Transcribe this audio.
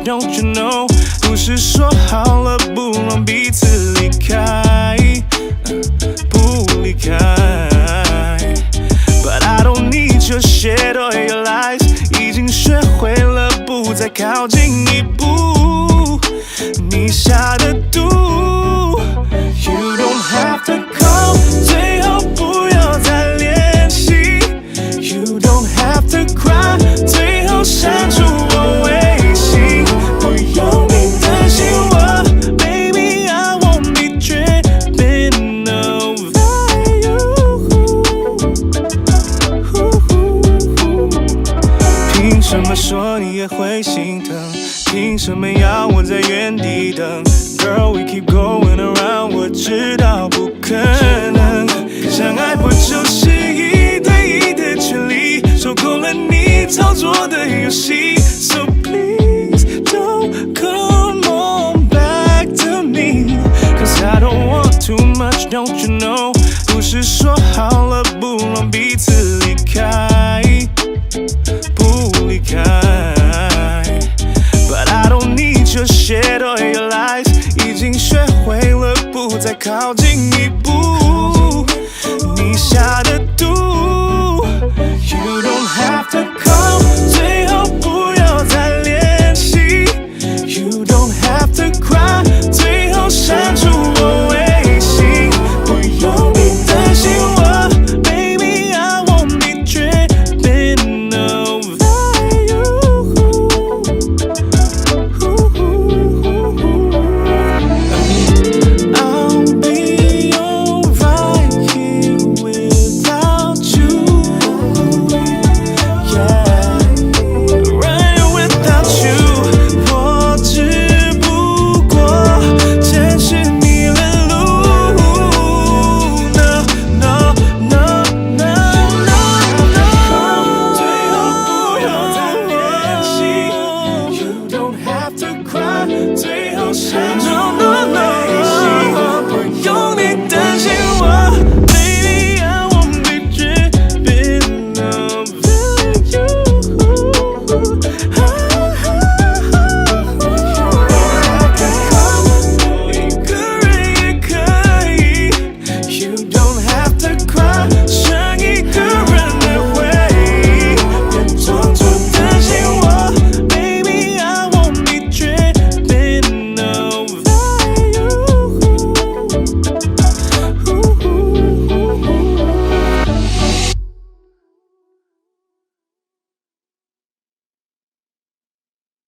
don't you know？ 不是说好了不让彼此离开，不离开。But I don't need your shit or your lies， 已经学会了不再靠近一步，你下的毒。You don't have to call， 最好不要再联系。You don't have to cry， 最好删除我微信。不用你担心我 ，Baby I won't be tripping over you。凭什么说你也会心疼？凭什么要我在原地等 ？Girl we keep going around， 我知道不可能。相爱不就是一对一的权利？受够了你操作的游戏 ，So please don't come on back to me，'cause I don't want too much, don't you know？ 不是说好了不让彼此离开，不离开。But I don't need your shit or your lies， 已经学会了不再靠近一步，你下的毒。